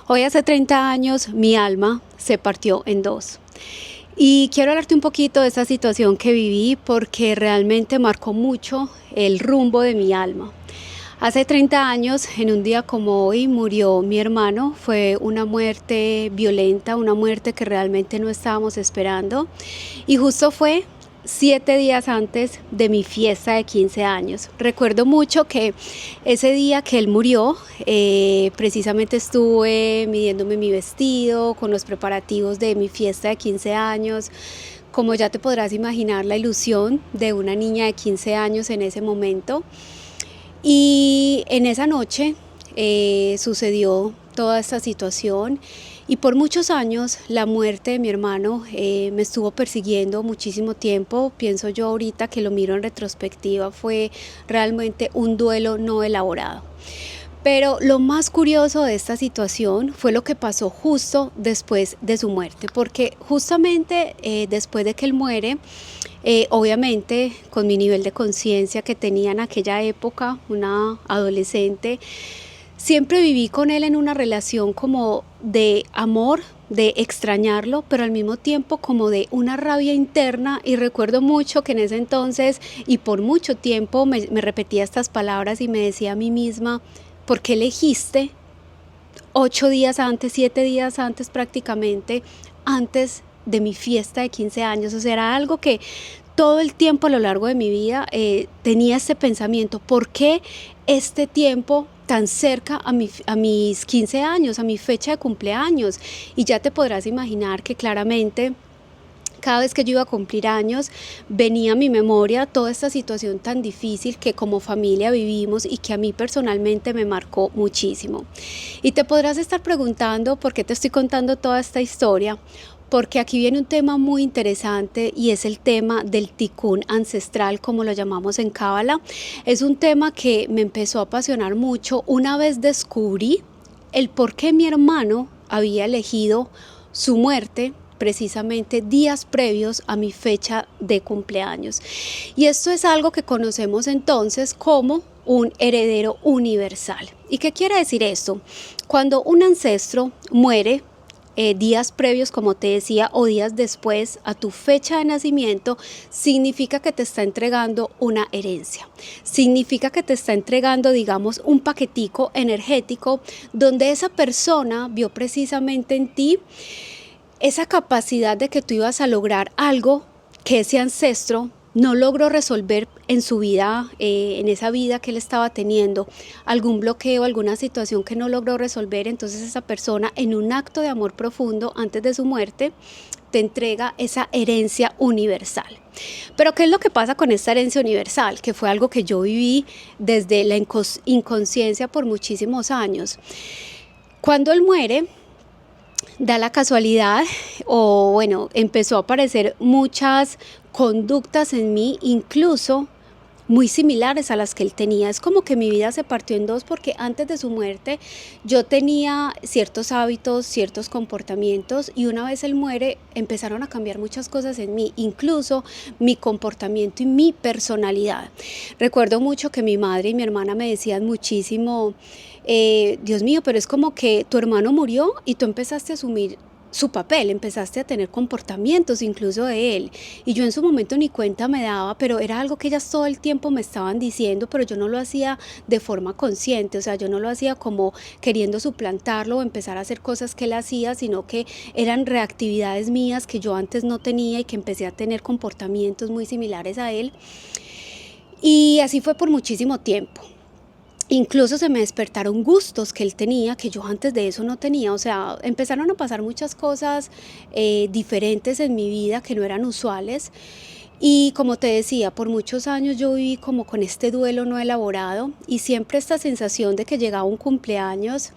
Hoy hace 30 años mi alma se partió en dos. Y quiero hablarte un poquito de esa situación que viví porque realmente marcó mucho el rumbo de mi alma. Hace 30 años, en un día como hoy, murió mi hermano. Fue una muerte violenta, una muerte que realmente no estábamos esperando. Y justo fue 7 días antes de mi fiesta de 15 años. Recuerdo mucho que ese día que él murió, precisamente estuve midiéndome mi vestido con los preparativos de mi fiesta de 15 años. Como ya te podrás imaginar, la ilusión de una niña de 15 años en ese momento. Y en esa noche sucedió toda esta situación y por muchos años la muerte de mi hermano me estuvo persiguiendo muchísimo tiempo. Pienso yo ahorita que lo miro en retrospectiva, fue realmente un duelo no elaborado. Pero lo más curioso de esta situación fue lo que pasó justo después de su muerte, porque justamente después de que él muere, obviamente con mi nivel de conciencia que tenía en aquella época, una adolescente, siempre viví con él en una relación como de amor, de extrañarlo, pero al mismo tiempo como de una rabia interna. Y recuerdo mucho que en ese entonces y por mucho tiempo me repetía estas palabras y me decía a mí misma: ¿por qué elegiste 8 días antes, 7 días antes prácticamente, antes de mi fiesta de 15 años? O sea, era algo que todo el tiempo a lo largo de mi vida tenía este pensamiento: ¿por qué este tiempo tan cerca a mis 15 años, a mi fecha de cumpleaños? Y ya te podrás imaginar que claramente cada vez que yo iba a cumplir años, venía a mi memoria toda esta situación tan difícil que como familia vivimos y que a mí personalmente me marcó muchísimo. Y te podrás estar preguntando por qué te estoy contando toda esta historia, porque aquí viene un tema muy interesante y es el tema del tikkun ancestral, como lo llamamos en Cábala. Es un tema que me empezó a apasionar mucho una vez descubrí el por qué mi hermano había elegido su muerte precisamente días previos a mi fecha de cumpleaños. Y esto es algo que conocemos entonces como un heredero universal. ¿Y qué quiere decir esto? Cuando un ancestro muere, días previos, como te decía, o días después a tu fecha de nacimiento, significa que te está entregando una herencia. Significa que te está entregando, digamos, un paquetico energético donde esa persona vio precisamente en ti esa capacidad de que tú ibas a lograr algo que ese ancestro no logró resolver en su vida, en esa vida que él estaba teniendo, algún bloqueo, alguna situación que no logró resolver. Entonces esa persona, en un acto de amor profundo antes de su muerte, te entrega esa herencia universal. Pero ¿qué es lo que pasa con esta herencia universal? Que fue algo que yo viví desde la inconsciencia por muchísimos años. Cuando él muere, da la casualidad, o bueno, empezó a aparecer muchas conductas en mí, incluso muy similares a las que él tenía. Es como que mi vida se partió en dos, porque antes de su muerte yo tenía ciertos hábitos, ciertos comportamientos, y una vez él muere empezaron a cambiar muchas cosas en mí, incluso mi comportamiento y mi personalidad. Recuerdo mucho que mi madre y mi hermana me decían muchísimo: Dios mío, pero es como que tu hermano murió y tú empezaste a asumir su papel, empezaste a tener comportamientos incluso de él. Y yo en su momento ni cuenta me daba, pero era algo que ellas todo el tiempo me estaban diciendo, pero yo no lo hacía de forma consciente. O sea, yo no lo hacía como queriendo suplantarlo o empezar a hacer cosas que él hacía, sino que eran reactividades mías que yo antes no tenía y que empecé a tener comportamientos muy similares a él. Y así fue por muchísimo tiempo. Incluso se me despertaron gustos que él tenía, que yo antes de eso no tenía. O sea, empezaron a pasar muchas cosas diferentes en mi vida que no eran usuales. Y como te decía, por muchos años yo viví como con este duelo no elaborado, y siempre esta sensación de que llegaba un cumpleaños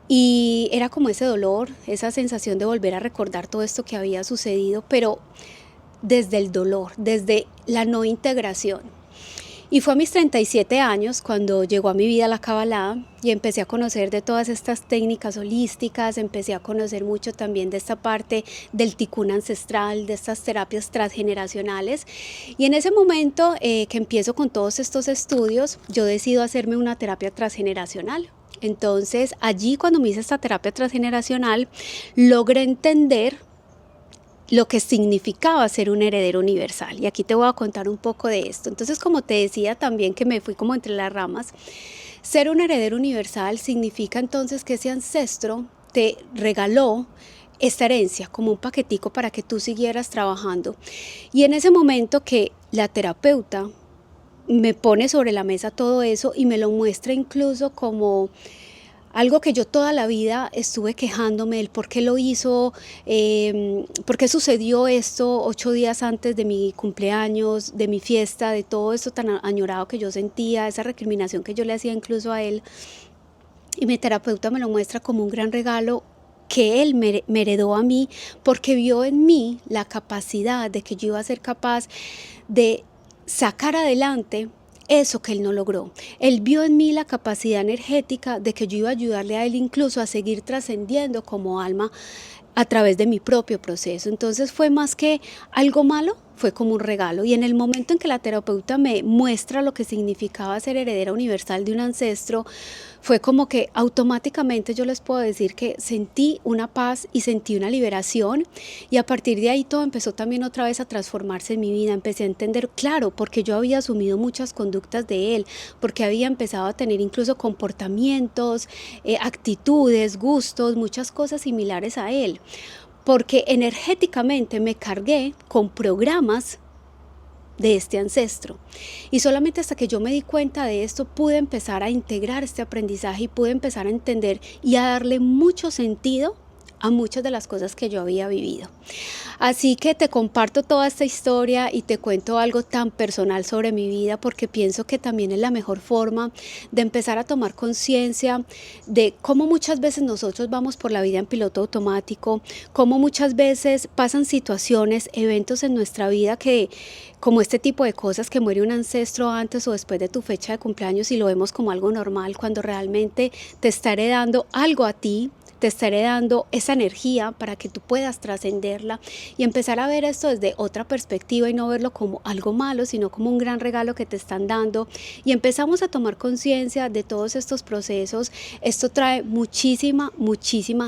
y era como ese dolor, esa sensación de volver a recordar todo esto que había sucedido, pero desde el dolor, desde la no integración. Y fue a mis 37 años cuando llegó a mi vida la Cábala y empecé a conocer de todas estas técnicas holísticas, empecé a conocer mucho también de esta parte del tikkun ancestral, de estas terapias transgeneracionales. Y en ese momento que empiezo con todos estos estudios, yo decido hacerme una terapia transgeneracional. Entonces, allí cuando me hice esta terapia transgeneracional, logré entender lo que significaba ser un heredero universal. Y aquí te voy a contar un poco de esto. Entonces, como te decía también que me fui como entre las ramas, ser un heredero universal significa entonces que ese ancestro te regaló esta herencia como un paquetico para que tú siguieras trabajando. Y en ese momento que la terapeuta me pone sobre la mesa todo eso y me lo muestra incluso como algo que yo toda la vida estuve quejándome del por qué lo hizo, por qué sucedió esto 8 días antes de mi cumpleaños, de mi fiesta, de todo esto tan añorado que yo sentía, esa recriminación que yo le hacía incluso a él. Y mi terapeuta me lo muestra como un gran regalo que él me heredó a mí, porque vio en mí la capacidad de que yo iba a ser capaz de sacar adelante eso que él no logró. Él vio en mí la capacidad energética de que yo iba a ayudarle a él incluso a seguir trascendiendo como alma a través de mi propio proceso. Entonces fue más que algo malo, fue como un regalo. Y en el momento en que la terapeuta me muestra lo que significaba ser heredera universal de un ancestro, fue como que automáticamente yo les puedo decir que sentí una paz y sentí una liberación, y a partir de ahí todo empezó también otra vez a transformarse en mi vida. Empecé a entender, claro, porque yo había asumido muchas conductas de él, porque había empezado a tener incluso comportamientos, actitudes, gustos, muchas cosas similares a él, porque energéticamente me cargué con programas de este ancestro. Y solamente hasta que yo me di cuenta de esto pude empezar a integrar este aprendizaje y pude empezar a entender y a darle mucho sentido a muchas de las cosas que yo había vivido. Así que te comparto toda esta historia y te cuento algo tan personal sobre mi vida, porque pienso que también es la mejor forma de empezar a tomar conciencia de cómo muchas veces nosotros vamos por la vida en piloto automático, cómo muchas veces pasan situaciones, eventos en nuestra vida que, como este tipo de cosas, que muere un ancestro antes o después de tu fecha de cumpleaños y lo vemos como algo normal, cuando realmente te está heredando algo a ti, te estaré dando esa energía para que tú puedas trascenderla y empezar a ver esto desde otra perspectiva y no verlo como algo malo, sino como un gran regalo que te están dando. Y empezamos a tomar conciencia de todos estos procesos. Esto trae muchísima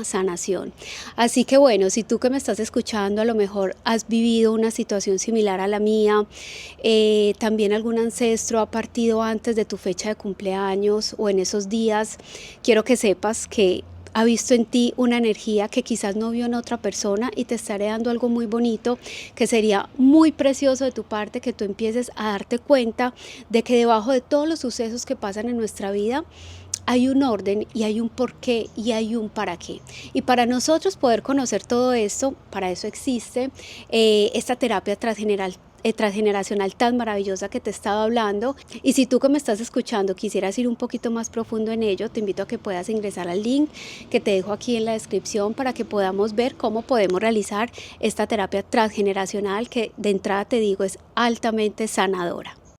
sanación. Así que bueno, si tú que me estás escuchando a lo mejor has vivido una situación similar a la mía, también algún ancestro ha partido antes de tu fecha de cumpleaños o en esos días, quiero que sepas que ha visto en ti una energía que quizás no vio en otra persona y te estaré dando algo muy bonito, que sería muy precioso de tu parte que tú empieces a darte cuenta de que debajo de todos los sucesos que pasan en nuestra vida hay un orden y hay un porqué y hay un para qué. Y para nosotros poder conocer todo esto, para eso existe esta terapia transgeneracional tan maravillosa que te estaba hablando. Y si tú que me estás escuchando quisieras ir un poquito más profundo en ello, te invito a que puedas ingresar al link que te dejo aquí en la descripción para que podamos ver cómo podemos realizar esta terapia transgeneracional, que de entrada te digo es altamente sanadora.